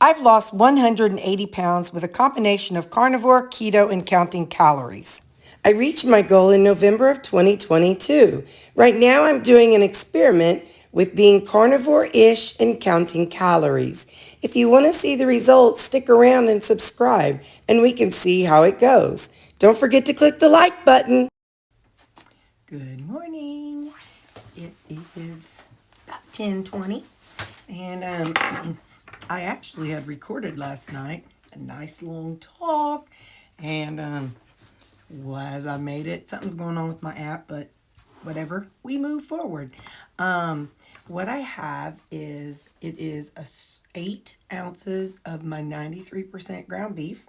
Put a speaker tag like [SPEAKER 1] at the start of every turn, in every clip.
[SPEAKER 1] I've lost 180 pounds with a combination of carnivore, keto, and counting calories. I reached my goal in November of 2022. Right now, I'm doing an experiment with being carnivore-ish and counting calories. If you want to see the results, stick around and subscribe, and we can see how it goes. Don't forget to click the like button. Good morning. It is about 10:20, and I actually had recorded last night a nice long talk, and as I made it, something's going on with my app, but whatever, we move forward. What I have is, it is 8 ounces of my 93% ground beef.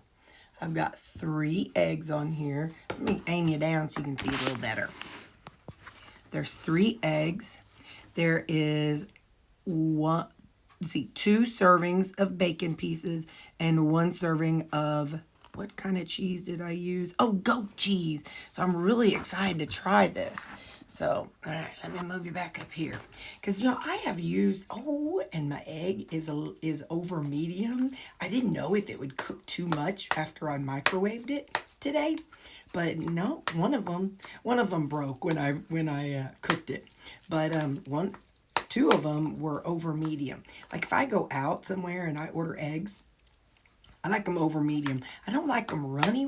[SPEAKER 1] I've got 3 eggs on here. Let me aim you down so you can see a little better. There's 3 eggs. There is 2 servings of bacon pieces and 1 serving of, what kind of cheese did I use? Oh, goat cheese. So I'm really excited to try this. So, all right, let me move you back up here. Because, I have used, and my egg is over medium. I didn't know if it would cook too much after I microwaved it today. But no, one of them broke when I cooked it. But 2 of them were over medium. Like if I go out somewhere and I order eggs, I like them over medium. I don't like them runny,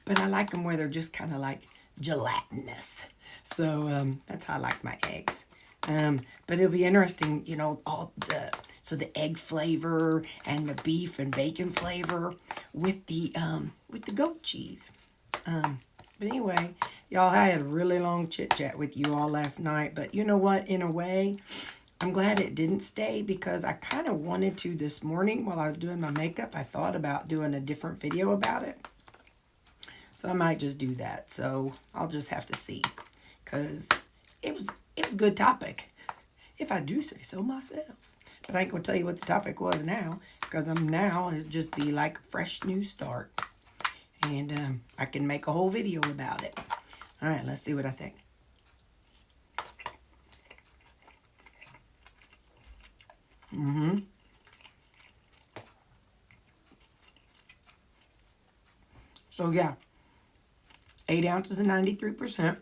[SPEAKER 1] but I like them where they're just kind of like gelatinous. So that's how I like my eggs. But it'll be interesting, the egg flavor and the beef and bacon flavor with the goat cheese. But anyway, y'all, I had a really long chit chat with you all last night. But you know what? In a way, I'm glad it didn't stay, because I kind of wanted to this morning while I was doing my makeup. I thought about doing a different video about it. So I might just do that. So I'll just have to see, because it was a good topic, if I do say so myself. But I ain't going to tell you what the topic was now, because it'll just be like a fresh new start. And I can make a whole video about it. All right, let's see what I think. So yeah, 8 ounces of 93%,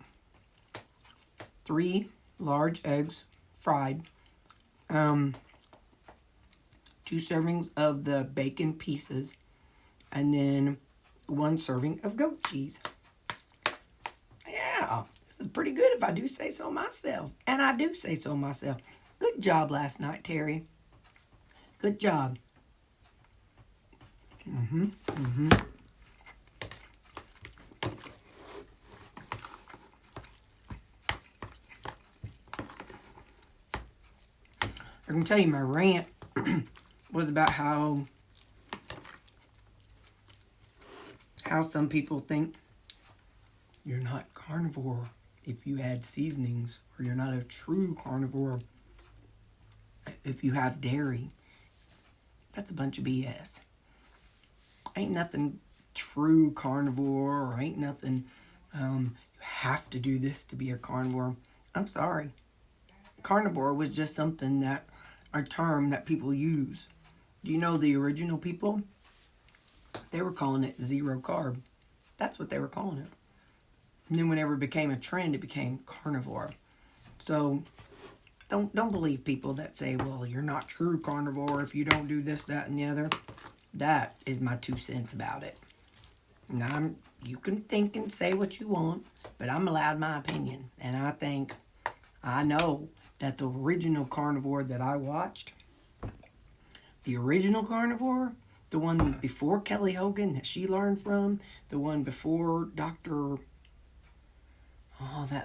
[SPEAKER 1] 3 large eggs fried, 2 servings of the bacon pieces, and then 1 serving of goat cheese. Yeah, this is pretty good if I do say so myself. And I do say so myself. Good job last night, Terry. Good job. I can tell you my rant was about how some people think you're not carnivore if you add seasonings, or you're not a true carnivore if you have dairy. That's a bunch of BS. Ain't nothing true carnivore, or ain't nothing you have to do this to be a carnivore. I'm sorry. Carnivore was just a term that people use. Do you know the original people? They were calling it zero carb. That's what they were calling it. And then whenever it became a trend, it became carnivore. So don't believe people that say, well, you're not true carnivore if you don't do this, that, and the other. That is my 2 cents about it. Now, you can think and say what you want, but I'm allowed my opinion. And I know that the original carnivore that I watched, the original carnivore, the one before Kelly Hogan that she learned from, the one before that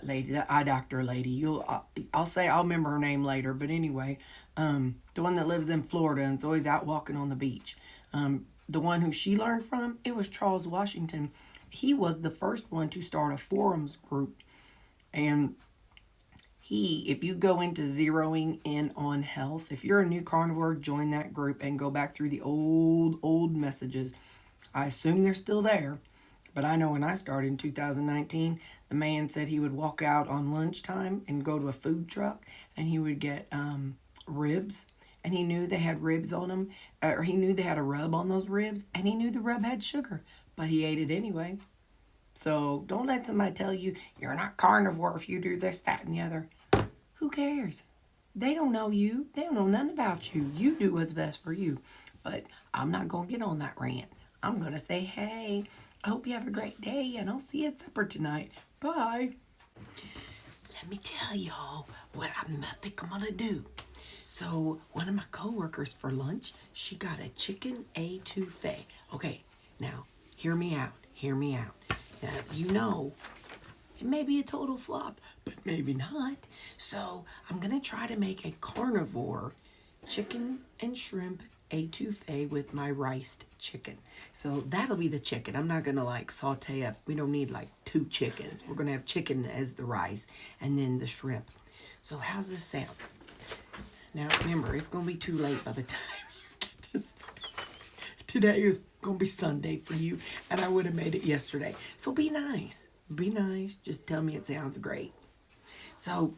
[SPEAKER 1] lady, that eye doctor lady. I'll remember her name later. But anyway, the one that lives in Florida and is always out walking on the beach. The one who she learned from, it was Charles Washington. He was the first one to start a forums group. And if you go into zeroing in on health, if you're a new carnivore, join that group and go back through the old messages. I assume they're still there, but I know when I started in 2019, the man said he would walk out on lunchtime and go to a food truck, and he would get ribs and he knew they had ribs on them, or he knew they had a rub on those ribs, and he knew the rub had sugar, but he ate it anyway. So don't let somebody tell you you're not carnivore if you do this, that, and the other. Who cares? They don't know you. They don't know nothing about you. You do what's best for you. But I'm not going to get on that rant. I'm going to say, hey, I hope you have a great day, and I'll see you at supper tonight. Bye. Let me tell y'all what I think I'm going to do. So one of my coworkers for lunch, she got a chicken etouffee. Okay, now, hear me out. Hear me out. Now, you know, it may be a total flop, but maybe not. So I'm going to try to make a carnivore chicken and shrimp etouffee with my riced chicken. So that'll be the chicken. I'm not going to like saute up. We don't need like 2 chickens. We're going to have chicken as the rice and then the shrimp. So how's this sound? Now remember, it's going to be too late by the time you get this. Today is going to be Sunday for you, and I would have made it yesterday. So be nice. Be nice. Just tell me it sounds great. So,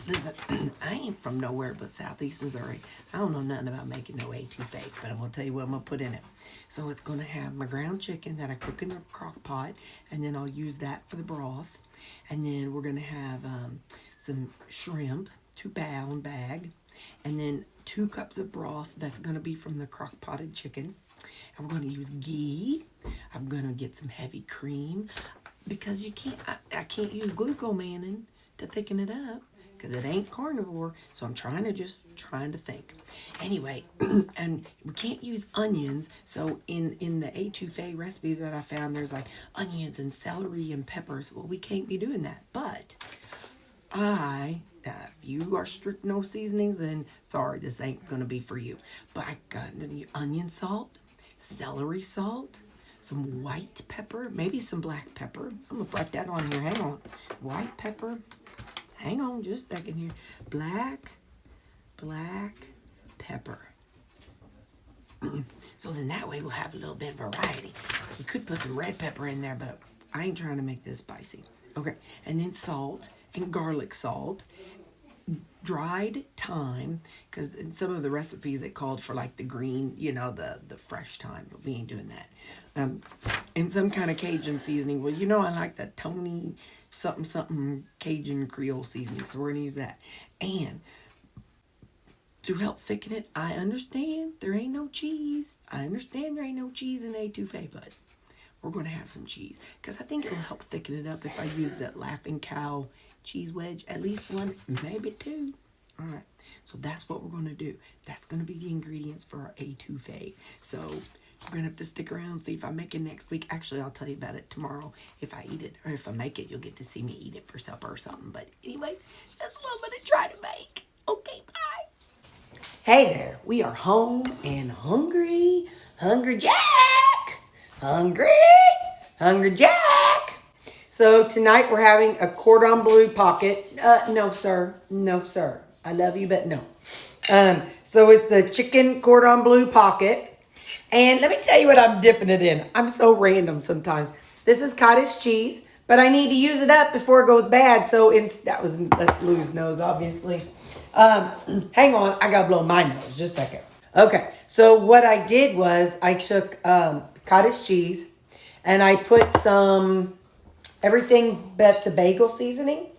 [SPEAKER 1] listen, I ain't from nowhere but Southeast Missouri. I don't know nothing about making no etouffee, but I'm going to tell you what I'm going to put in it. So it's going to have my ground chicken that I cook in the crock pot, and then I'll use that for the broth. And then we're going to have some shrimp, 2-pound bag, and then 2 cups of broth that's going to be from the crock potted chicken. And we're going to use ghee. I'm going to get some heavy cream because I can't use glucomannan to thicken it up because it ain't carnivore. So I'm trying to think. Anyway, and we can't use onions. So in the etouffee recipes that I found, there's like onions and celery and peppers. Well, we can't be doing that. But if you are strict no seasonings, then sorry, this ain't going to be for you. But I got onion salt, celery salt, some white pepper, maybe some black pepper. I'm going to write that on here. Hang on. White pepper. Hang on just a second here. Black pepper. So then that way we'll have a little bit of variety. We could put some red pepper in there, but I ain't trying to make this spicy. Okay. And then salt and garlic salt. Dried thyme, because in some of the recipes it called for like the green, the fresh thyme, but we ain't doing that. And some kind of Cajun seasoning. Well, I like the Tony something Cajun Creole seasoning, so we're going to use that. And to help thicken it, I understand there ain't no cheese. I understand there ain't no cheese in etouffee, but we're going to have some cheese, because I think it'll help thicken it up if I use that Laughing Cow cheese wedge, at least 1, maybe 2. All right, so that's what we're going to do. That's going to be the ingredients for our etouffee. So you're going to have to stick around and see if I make it next week. Actually, I'll tell you about it tomorrow if I eat it, or if I make it, you'll get to see me eat it for supper or something. But anyway, that's what I'm going to try to make. Okay, bye. Hey there, we are home and hungry. Hungry Jack! Hungry Jack! So tonight we're having a cordon bleu pocket. No, sir. No, sir. I love you, but no. So it's the chicken cordon bleu pocket. And let me tell you what I'm dipping it in. I'm so random sometimes. This is cottage cheese, but I need to use it up before it goes bad. So let's lose nose, obviously. Hang on. I got to blow my nose. Just a second. Okay. So what I did was I took cottage cheese and I put some everything but the bagel seasoning.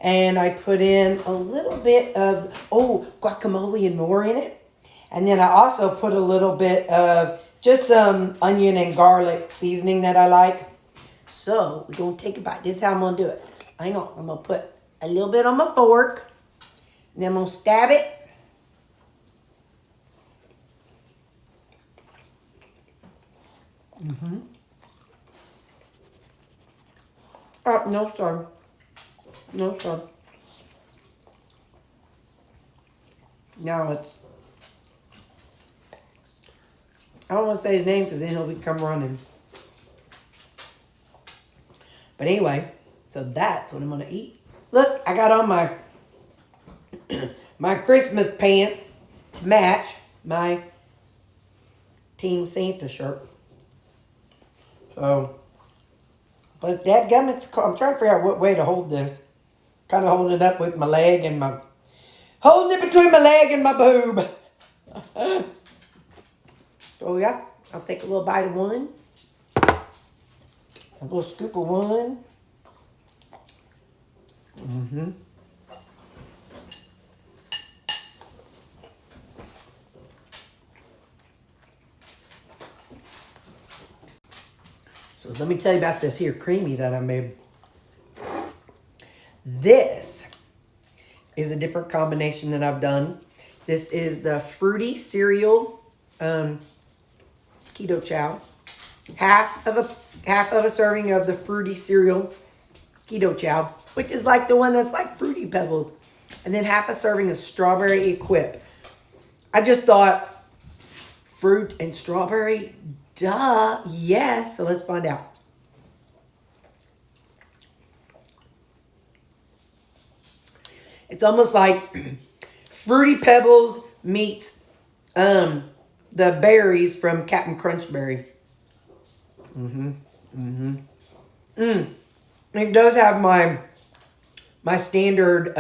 [SPEAKER 1] And I put in a little bit of, guacamole and more in it. And then I also put a little bit of just some onion and garlic seasoning that I like. So we're going to take a bite. This is how I'm going to do it. Hang on. I'm going to put a little bit on my fork. And then I'm going to stab it. No, sir. No, sir. Now I don't want to say his name because then he'll come running. But anyway, so that's what I'm going to eat. Look, I got on my Christmas pants to match my Team Santa shirt. So, but dadgummit, I'm trying to figure out what way to hold this. Kind of holding it up with my leg and my Holding it between my leg and my boob. Oh yeah, I'll take a little bite of one. A little scoop of one. So let me tell you about this here creamy that I made. This is a different combination that I've done. This is the fruity cereal keto chow. Half of a serving of the fruity cereal keto chow, which is like the one that's like Fruity Pebbles, and then half a serving of strawberry equip. I just thought fruit and strawberry, duh, yes. So let's find out. It's almost like Fruity Pebbles meets the berries from Captain Crunch Berry. It does have my standard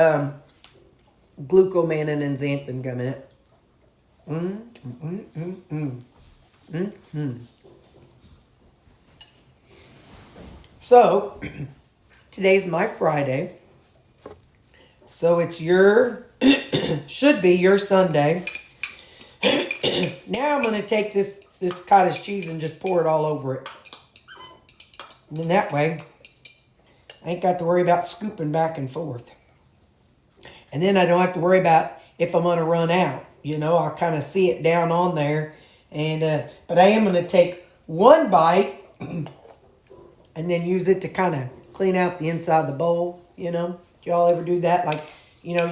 [SPEAKER 1] glucomannan and xanthan gum in it. So today's my Friday. So it's your should be your Sunday. Now I'm gonna take this cottage cheese and just pour it all over it. And then that way I ain't got to worry about scooping back and forth. And then I don't have to worry about if I'm going to run out. You know, I'll kind of see it down on there. And but I am going to take one bite and then use it to kind of clean out the inside of the bowl. You know, do y'all ever do that? Like, you know,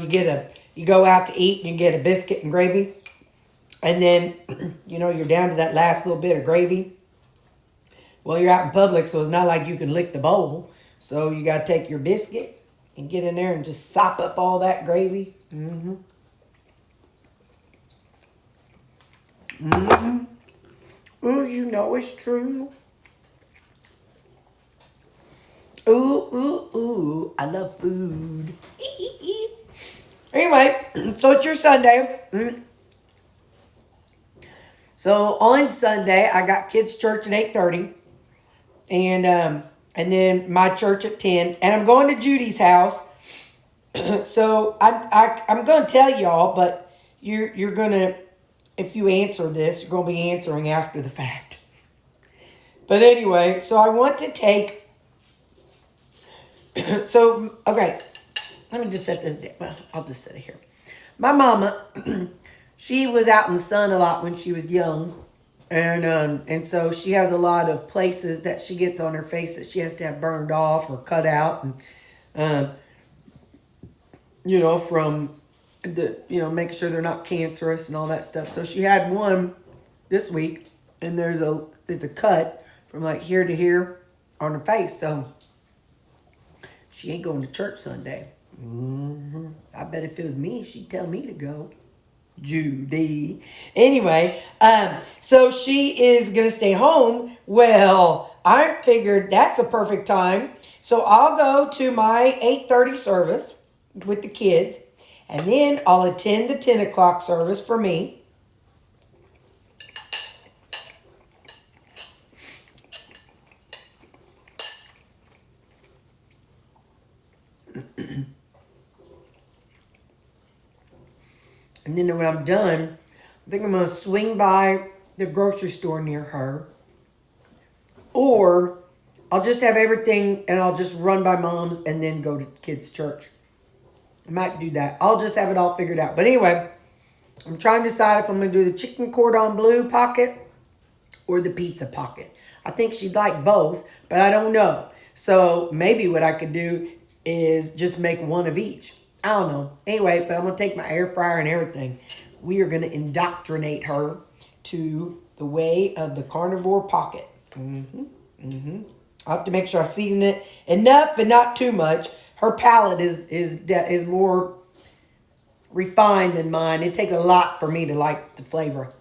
[SPEAKER 1] you go out to eat and you get a biscuit and gravy. And then, you know, you're down to that last little bit of gravy. Well, you're out in public, so it's not like you can lick the bowl. So you got to take your biscuit and get in there and just sop up all that gravy. Ooh, you know it's true. Ooh, I love food. Anyway, so it's your Sunday. So on Sunday, I got kids' church at 8:30. And then my church at 10. And I'm going to Judy's house. So I'm going to tell y'all, but you're going to, if you answer this, you're going to be answering after the fact. But anyway, so I want to take, so, okay, let me just set this down. Well, I'll just set it here. My mama, she was out in the sun a lot when she was young. And so she has a lot of places that she gets on her face that she has to have burned off or cut out. And, you know, from make sure they're not cancerous and all that stuff. So she had one this week, and there's a cut from like here to here on her face. So she ain't going to church Sunday. I bet if it was me, she'd tell me to go. Judy. Anyway, so she is going to stay home. Well, I figured that's a perfect time. So I'll go to my 8:30 service with the kids, and then I'll attend the 10 o'clock service for me. And then when I'm done, I think I'm going to swing by the grocery store near her. Or I'll just have everything and I'll just run by mom's and then go to kids' church. I might do that. I'll just have it all figured out. But anyway, I'm trying to decide if I'm going to do the chicken cordon bleu pocket or the pizza pocket. I think she'd like both, but I don't know. So maybe what I could do is just make one of each. I don't know. Anyway, but I'm going to take my air fryer and everything. We are going to indoctrinate her to the way of the carnivore pocket. I have to make sure I season it enough, but not too much. Her palate is more refined than mine. It takes a lot for me to like the flavor.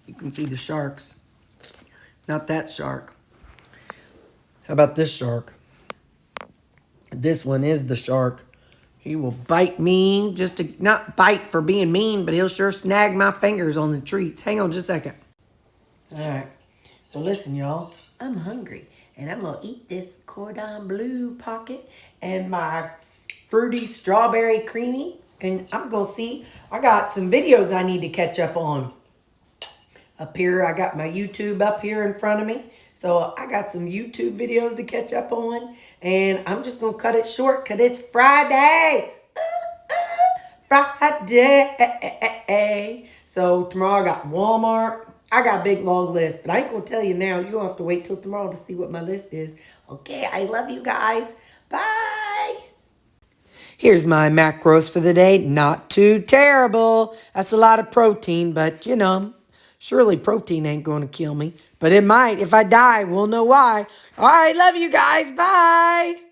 [SPEAKER 1] You can see the sharks. Not that shark. How about this shark? This one is the shark. He will bite me, just to not bite for being mean, but he'll sure snag my fingers on the treats. Hang on just a second. All right. Well, listen, y'all. I'm hungry, and I'm going to eat this cordon bleu pocket and my fruity strawberry creamy. And I'm going to see, I got some videos I need to catch up on. Up here, I got my YouTube up here in front of me. So I got some YouTube videos to catch up on. And I'm just going to cut it short because it's Friday. Friday. So tomorrow I got Walmart. I got a big long list, but I ain't going to tell you now. You're going to have to wait till tomorrow to see what my list is. Okay, I love you guys. Bye. Here's my macros for the day. Not too terrible. That's a lot of protein, but you know, surely protein ain't going to kill me. But it might. If I die, we'll know why. All right, love you guys. Bye.